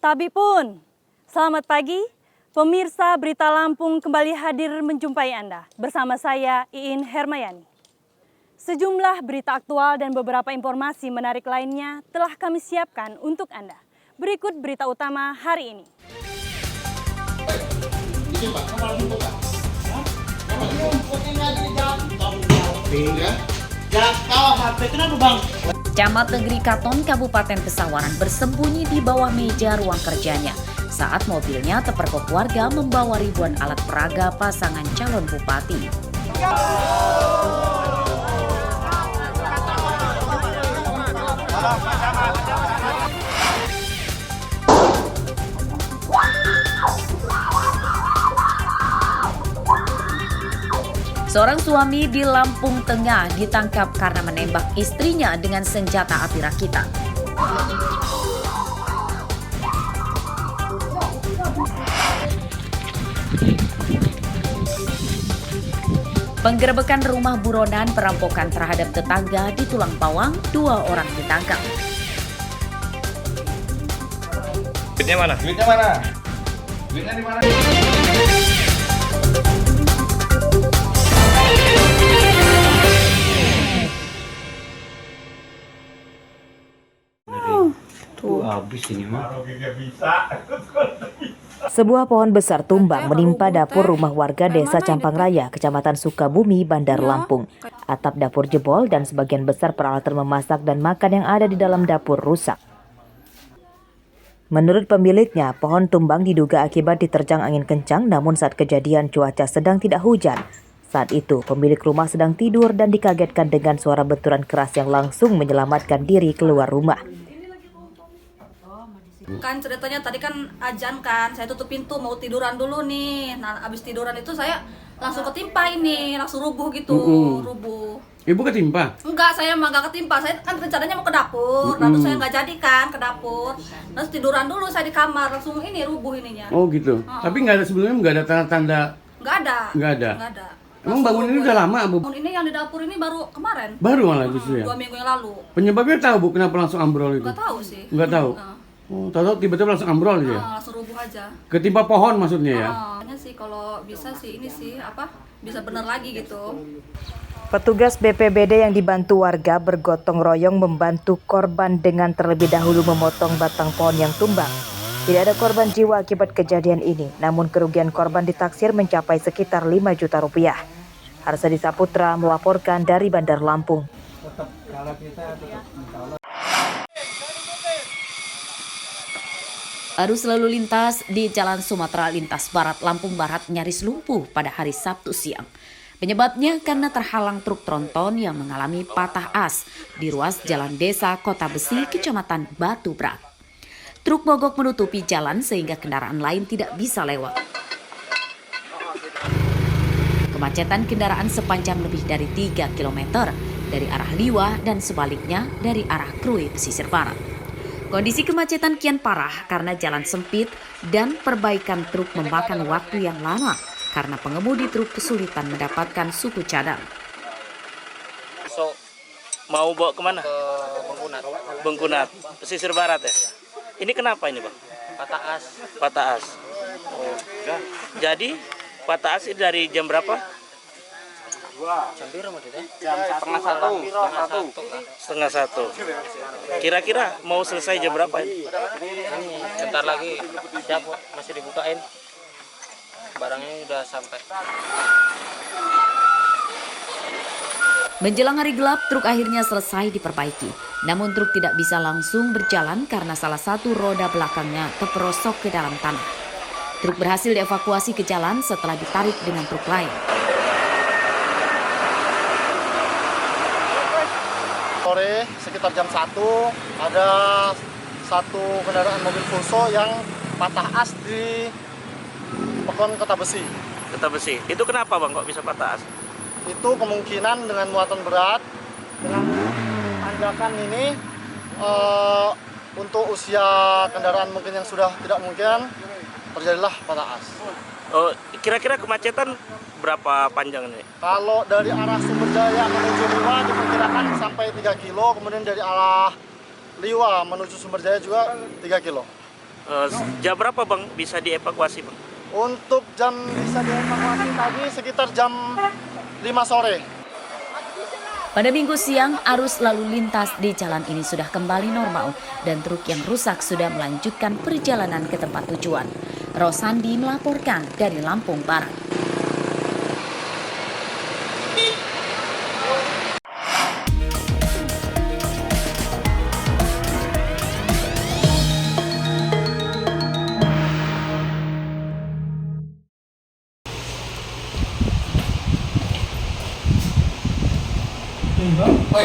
Tabi pun, selamat pagi. Pemirsa Berita Lampung kembali hadir menjumpai Anda. Bersama saya, Iin Hermayani. Sejumlah berita aktual dan beberapa informasi menarik lainnya telah kami siapkan untuk Anda. Berikut berita utama hari ini. Camat Negeri Katon, Kabupaten Pesawaran bersembunyi di bawah meja ruang kerjanya saat mobilnya terpergok warga membawa ribuan alat peraga pasangan calon bupati. Seorang suami di Lampung Tengah ditangkap karena menembak istrinya dengan senjata api rakitan. Penggerebekan rumah buronan, perampokan terhadap tetangga di Tulang Bawang, 2 orang ditangkap. Duitnya mana? Duitnya mana? Duitnya di mana? Habis ini mah. Sebuah pohon besar tumbang menimpa dapur rumah warga Desa Campang Raya, Kecamatan Sukabumi, Bandar Lampung. Atap dapur jebol dan sebagian besar peralatan memasak dan makan yang ada di dalam dapur rusak. Menurut pemiliknya, pohon tumbang diduga akibat diterjang angin kencang, namun saat kejadian cuaca sedang tidak hujan. Saat itu, pemilik rumah sedang tidur dan dikagetkan dengan suara benturan keras yang langsung menyelamatkan diri keluar rumah. Kan ceritanya tadi kan azan kan, saya tutup pintu mau tiduran dulu nih. Nah abis tiduran itu saya langsung ketimpa ini, langsung rubuh gitu, rubuh. Ibu ketimpa? Enggak, saya emang gak ketimpa, saya kan rencananya mau ke dapur, lalu saya nggak jadi kan ke dapur. Terus tiduran dulu saya di kamar, langsung ini rubuh ininya. Oh gitu, tapi nggak ada sebelumnya nggak ada tanda-tanda? Nggak ada. Nggak ada? Nggak ada. Emang bangun ini udah lama Bu? Bangun ini yang di dapur ini baru kemarin. Baru malah justru ya? 2 minggu yang lalu. Penyebabnya tahu Bu kenapa langsung ambrol itu? Nggak tahu sih. Nggak tahu? Oh, tahu tiba-tiba langsung ambrol gitu ya? Langsung rubuh aja. Ketimpa pohon maksudnya ya? Hanya sih kalau bisa sih ini sih bisa bener lagi gitu. Petugas BPBD yang dibantu warga bergotong royong membantu korban dengan terlebih dahulu memotong batang pohon yang tumbang. Tidak ada korban jiwa akibat kejadian ini, namun kerugian korban ditaksir mencapai sekitar 5 juta rupiah. Harsadi Saputra melaporkan dari Bandar Lampung. Arus lalu lintas di Jalan Sumatera Lintas Barat, Lampung Barat nyaris lumpuh pada hari Sabtu siang. Penyebabnya karena terhalang truk tronton yang mengalami patah as di ruas Jalan Desa Kota Besi, Kecamatan Batu Berat. Truk mogok menutupi jalan sehingga kendaraan lain tidak bisa lewat. Kemacetan kendaraan sepanjang lebih dari 3 km dari arah Liwa dan sebaliknya dari arah Krui pesisir barat. Kondisi kemacetan kian parah karena jalan sempit dan perbaikan truk memakan waktu yang lama karena pengemudi truk kesulitan mendapatkan suku cadang. So, mau bawa kemana? Ke Bengkunat. Bengkunat, pesisir barat ya? Ini kenapa ini Bang? Patah as. Patah as. Oh. Jadi patah as ini dari jam berapa? Jam berapa maksudnya? Setengah satu. Kira-kira mau selesai jam berapa ini? Ini bentar lagi siap masih dibukain. Barangnya udah sampai. Menjelang hari gelap, truk akhirnya selesai diperbaiki. Namun truk tidak bisa langsung berjalan karena salah satu roda belakangnya terperosok ke dalam tanah. Truk berhasil dievakuasi ke jalan setelah ditarik dengan truk lain. Sore sekitar jam 1 ada satu kendaraan mobil Fuso yang patah as di Pekon Kota Besi. Kota Besi. Itu kenapa Bang kok bisa patah as? Itu kemungkinan dengan muatan berat dengan tanjakan ini untuk usia kendaraan mungkin yang sudah tidak mungkin terjadilah patah as. Oh, kira-kira kemacetan berapa panjang ini? Kalau dari arah Sumberjaya menuju Liwa diperkirakan sampai 3 kilo, kemudian dari arah Liwa menuju Sumberjaya juga 3 kilo. Jam berapa Bang bisa dievakuasi Bang? Untuk jam bisa dievakuasi tadi sekitar jam 5 sore. Pada Minggu siang, arus lalu lintas di jalan ini sudah kembali normal dan truk yang rusak sudah melanjutkan perjalanan ke tempat tujuan. Rosandi melaporkan dari Lampung Barat. Oi,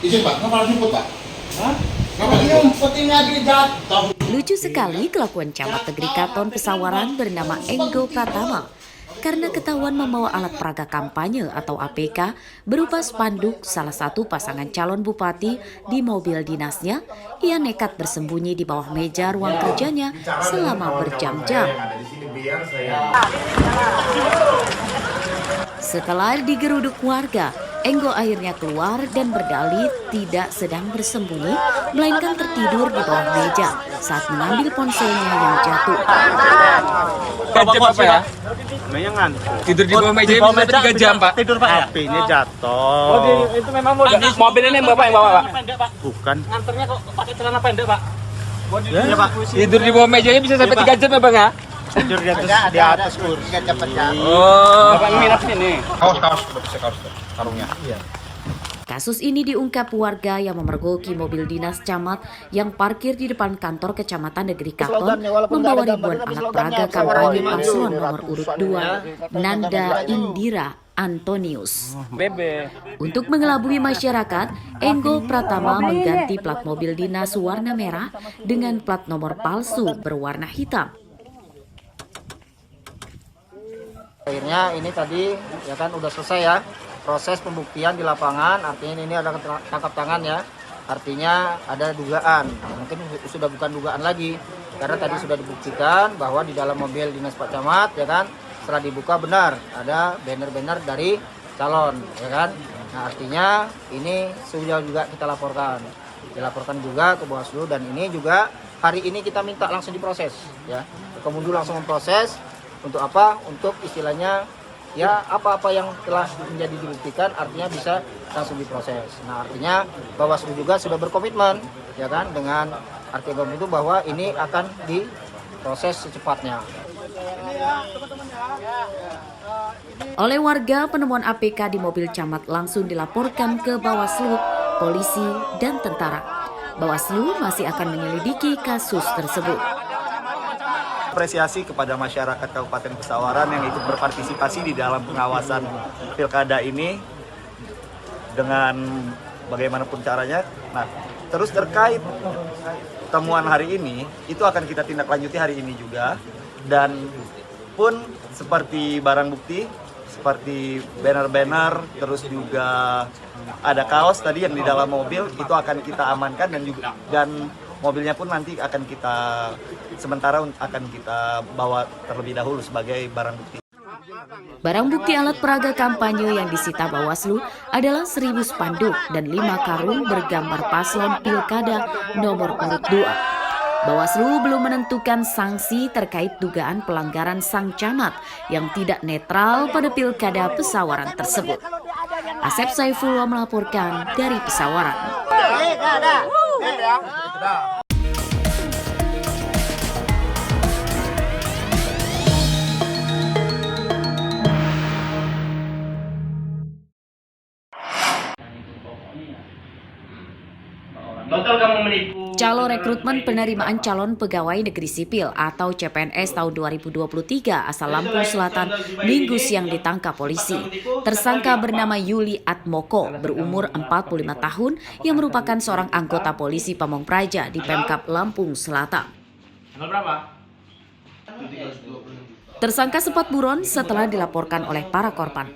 izin Pak, ngapa jemput Pak? Hah? Ngapa jemput ini lagi jatuh? Lucu sekali kelakuan camat negeri Katon Pesawaran bernama Enggo Pratama. Karena ketahuan membawa alat peraga kampanye atau APK berupa spanduk salah satu pasangan calon bupati di mobil dinasnya, ia nekat bersembunyi di bawah meja ruang kerjanya selama berjam-jam. Setelah digeruduk warga, Enggo akhirnya keluar dan berdalih tidak sedang bersembunyi, melainkan tertidur di bawah meja saat mengambil ponselnya yang jatuh. Jam apa ya? Tidur di bawah meja bisa 3 jam Pak. Tidur Pak ya? HP-nya jatuh. Oh, itu memang mobil ini yang Bapak yang bawa Pak? Bukan. Nganternya kok pakai celana pendek Pak? Iya Pak. Tidur di bawah mejanya bisa sampai 3 jam ya Bang ya? Tidur di atas kursi. Oh. Bapak nginap sini. Kaos, udah bisa kaos karungnya. Iya. Kasus ini diungkap warga yang memergoki mobil dinas camat yang parkir di depan kantor Kecamatan Negeri Katon membawa ribuan alat peraga kampanye paslon nomor urut 2 Nanda Indira Antonius. Untuk mengelabui masyarakat, Enggo Pratama mengganti plat mobil dinas warna merah dengan plat nomor palsu berwarna hitam. Akhirnya ini tadi ya kan udah selesai ya proses pembuktian di lapangan, artinya ini ada tangkap tangan ya, artinya ada dugaan, mungkin sudah bukan dugaan lagi karena tadi sudah dibuktikan bahwa di dalam mobil dinas Pak Camat ya kan setelah dibuka benar ada banner-banner dari calon ya kan. Nah artinya ini sudah juga kita dilaporkan juga ke Bawaslu dan ini juga hari ini kita minta langsung diproses ya, kemudian langsung memproses. Untuk apa? Untuk istilahnya ya apa-apa yang telah menjadi dibuktikan artinya bisa langsung diproses. Nah artinya Bawaslu juga sudah berkomitmen ya kan dengan artinya itu bahwa ini akan diproses secepatnya. Oleh warga, penemuan APK di mobil camat langsung dilaporkan ke Bawaslu, polisi, dan tentara. Bawaslu masih akan menyelidiki kasus tersebut. Apresiasi kepada masyarakat Kabupaten Pesawaran yang ikut berpartisipasi di dalam pengawasan pilkada ini dengan bagaimanapun caranya. Nah, terus terkait temuan hari ini, itu akan kita tindak lanjuti hari ini juga. Dan pun seperti barang bukti, seperti banner-banner, terus juga ada kaos tadi yang di dalam mobil, itu akan kita amankan dan mobilnya pun nanti akan kita bawa terlebih dahulu sebagai barang bukti. Barang bukti alat peraga kampanye yang disita Bawaslu adalah 1.000 spanduk dan 5 karung bergambar paslon pilkada nomor urut 2. Bawaslu belum menentukan sanksi terkait dugaan pelanggaran sang camat yang tidak netral pada pilkada Pesawaran tersebut. Asep Saifullah melaporkan dari Pesawaran. Calon rekrutmen penerimaan calon pegawai negeri sipil atau CPNS tahun 2023 asal Lampung Selatan Minggu siang ditangkap polisi. Tersangka bernama Yuli Atmoko, berumur 45 tahun, yang merupakan seorang anggota polisi Pamong Praja di Pemkab Lampung Selatan. Tersangka sempat buron setelah dilaporkan oleh para korban.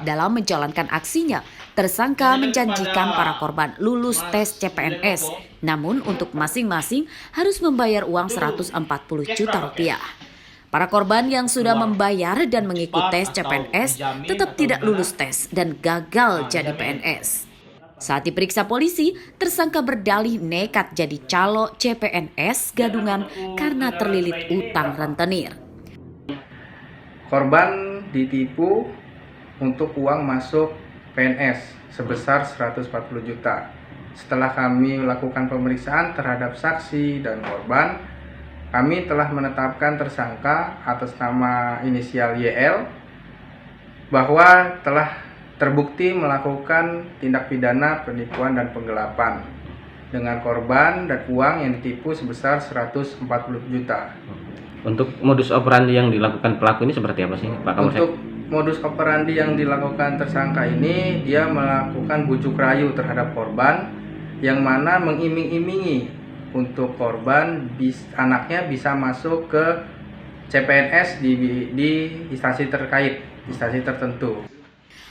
Dalam menjalankan aksinya, tersangka menjanjikan para korban lulus tes CPNS, namun untuk masing-masing harus membayar uang 140 juta rupiah. Para korban yang sudah membayar dan mengikuti tes CPNS tetap tidak lulus tes dan gagal jadi PNS. Saat diperiksa polisi, tersangka berdalih nekat jadi calo CPNS gadungan karena terlilit utang rentenir. Korban ditipu untuk uang masuk PNS sebesar 140 juta. Setelah kami melakukan pemeriksaan terhadap saksi dan korban, kami telah menetapkan tersangka atas nama inisial YL bahwa telah terbukti melakukan tindak pidana penipuan dan penggelapan dengan korban dan uang yang ditipu sebesar 140 juta. Untuk modus operandi yang dilakukan pelaku ini seperti apa sih, Pak Kapolsek? Untuk modus operandi yang dilakukan tersangka ini, dia melakukan bujuk rayu terhadap korban yang mana mengiming-imingi untuk korban anaknya bisa masuk ke CPNS di instansi terkait, instansi tertentu.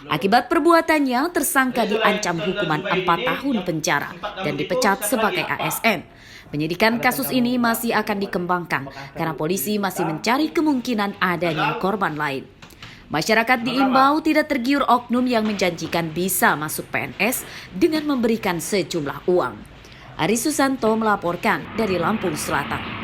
Akibat perbuatannya, tersangka diancam hukuman 4 tahun penjara dan dipecat sebagai ASN. Penyidikan kasus ini masih akan dikembangkan karena polisi masih mencari kemungkinan adanya korban lain. Masyarakat diimbau tidak tergiur oknum yang menjanjikan bisa masuk PNS dengan memberikan sejumlah uang. Ari Susanto melaporkan dari Lampung Selatan.